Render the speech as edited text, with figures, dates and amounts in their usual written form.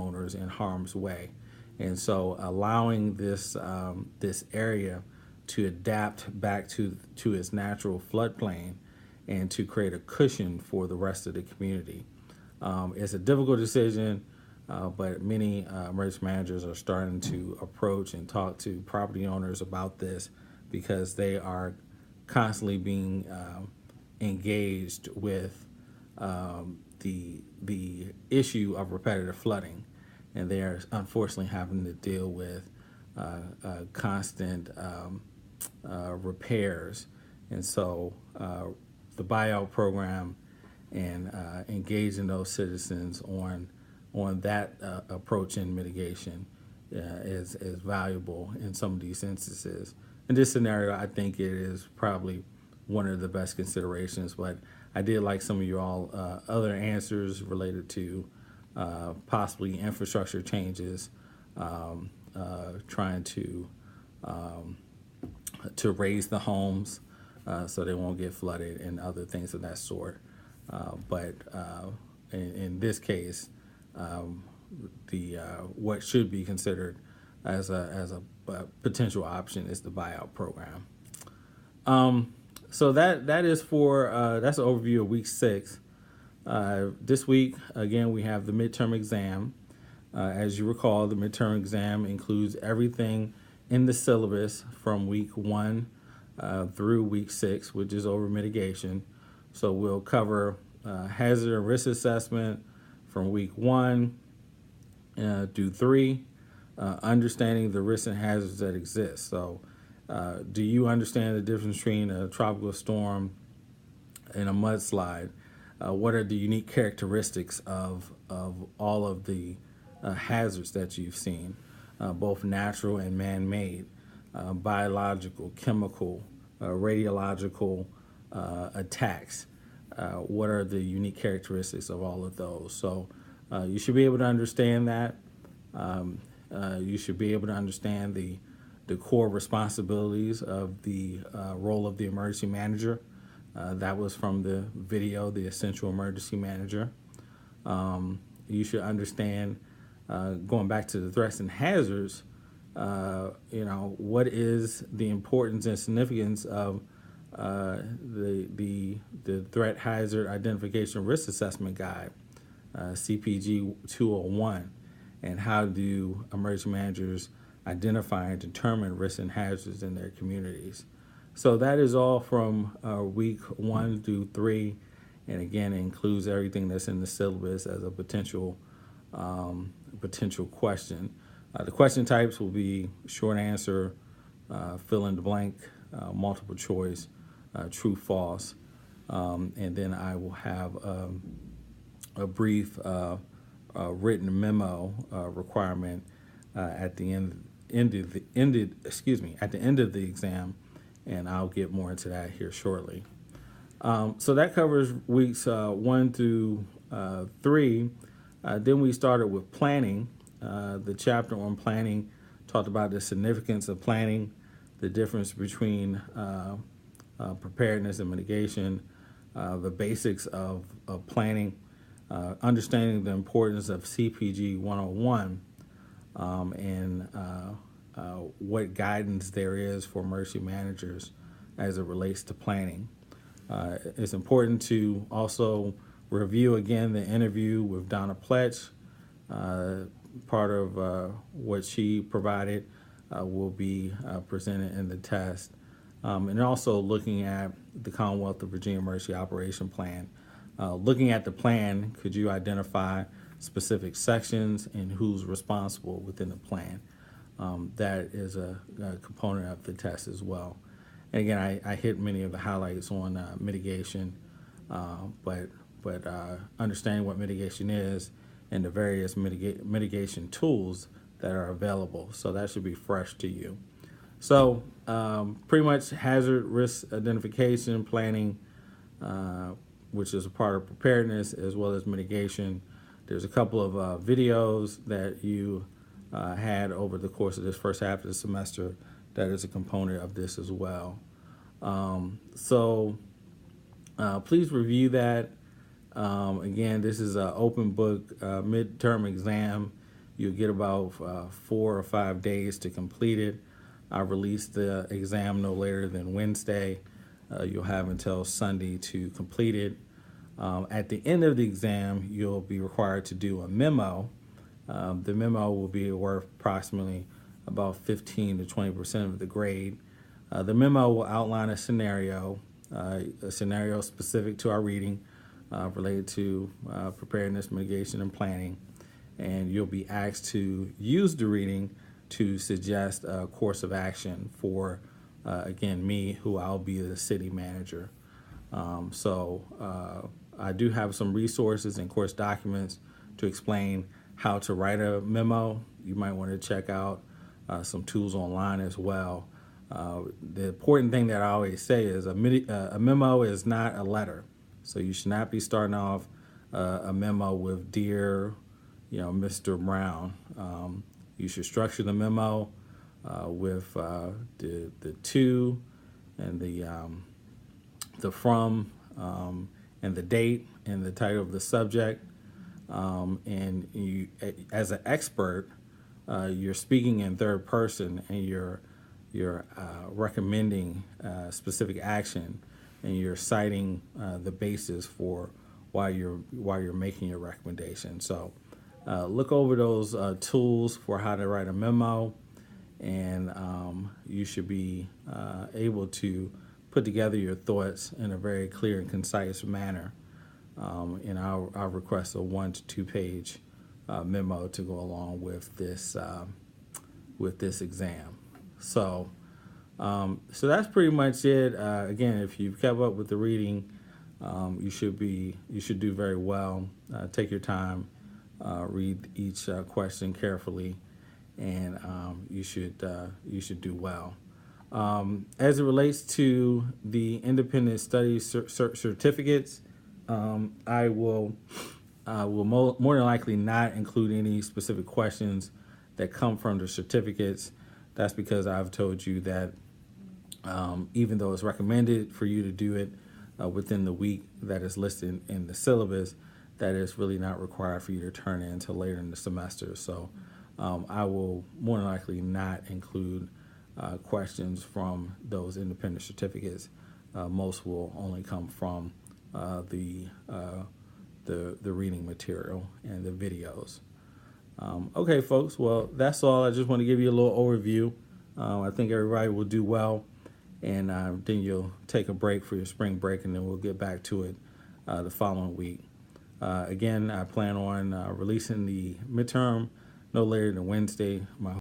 owners in harm's way. And so allowing this area to adapt back to its natural floodplain and to create a cushion for the rest of the community. It's a difficult decision, but many emergency managers are starting to approach and talk to property owners about this because they are constantly being engaged with the issue of repetitive flooding, and they are unfortunately having to deal with constant repairs. And so the buyout program and engaging those citizens on that approach and mitigation is valuable in some of these instances. In this scenario, I think it is probably one of the best considerations, but I did like some of your all other answers related to possibly infrastructure changes, trying to raise the homes so they won't get flooded and other things of that sort. But in this case, what should be considered as a potential option is the buyout program. So that is for that's an overview of week 6. This week, again, we have the midterm exam. As you recall, the midterm exam includes everything in the syllabus from week 1 through week 6, which is over mitigation. So we'll cover hazard and risk assessment from week 1 through 3, understanding the risks and hazards that exist. So do you understand the difference between a tropical storm and a mudslide? What are the unique characteristics of all of the hazards that you've seen, both natural and man-made, biological, chemical, radiological attacks? What are the unique characteristics of all of those? So you should be able to understand that. You should be able to understand the core responsibilities of the role of the emergency manager. That was from the video, The Essential Emergency Manager. You should understand, going back to the threats and hazards, what is the importance and significance of the Threat Hazard Identification Risk Assessment Guide, CPG 201, and how do emergency managers identify and determine risks and hazards in their communities. So that is all from week 1 through 3, and again, it includes everything that's in the syllabus as a potential question. The question types will be short answer, fill in the blank, multiple choice, true, false, and then I will have a brief written memo requirement at the end of the exam, and I'll get more into that here shortly. So that covers weeks 1 through 3. Then we started with planning. The chapter on planning talked about the significance of planning, the difference between preparedness and mitigation, the basics of planning, understanding the importance of CPG 101, and what guidance there is for emergency managers as it relates to planning. It's important to also review again the interview with Donna Pletch. Part of what she provided will be presented in the test. And also looking at the Commonwealth of Virginia Emergency Operation Plan. Looking at the plan, could you identify specific sections and who's responsible within the plan? That is a component of the test as well. And again, I hit many of the highlights on mitigation, but understanding what mitigation is and the various mitigation tools that are available. So that should be fresh to you. So pretty much hazard risk identification, planning, which is a part of preparedness as well as mitigation. There's a couple of videos that you had over the course of this first half of the semester that is a component of this as well. So please review that. Again, this is an open book midterm exam. You'll get about 4 or 5 days to complete it. I release the exam no later than Wednesday. You'll have until Sunday to complete it. At the end of the exam, you'll be required to do a memo. The memo will be worth approximately about 15 to 20% of the grade. The memo will outline a scenario specific to our reading related to preparedness, mitigation, and planning. And you'll be asked to use the reading to suggest a course of action for, again, me, who I'll be the city manager. I do have some resources and course documents to explain how to write a memo. You might want to check out some tools online as well. The important thing that I always say is a memo is not a letter. So you should not be starting off a memo with "Dear, Mr. Brown." You should structure the memo with the to and the from and the date and the title of the subject. And you, as an expert, you're speaking in third person, and you're recommending specific action, and you're citing the basis for why you're making your recommendation. So look over those tools for how to write a memo, and you should be able to put together your thoughts in a very clear and concise manner. And I'll request a 1 to 2 page memo to go along with this exam. So that's pretty much it. Again, if you've kept up with the reading, you should do very well. Take your time, read each question carefully, and you should do well. As it relates to the independent study certificates, I will more than likely not include any specific questions that come from the certificates. That's because I've told you that even though it's recommended for you to do it within the week that is listed in the syllabus, that is really not required for you to turn in until later in the semester. So I will more than likely not include questions from those independent certificates. Most will only come from the reading material and the videos. Okay, folks. Well, that's all. I just want to give you a little overview. I think everybody will do well, and then you'll take a break for your spring break, and then we'll get back to it the following week. Again, I plan on releasing the midterm no later than Wednesday. My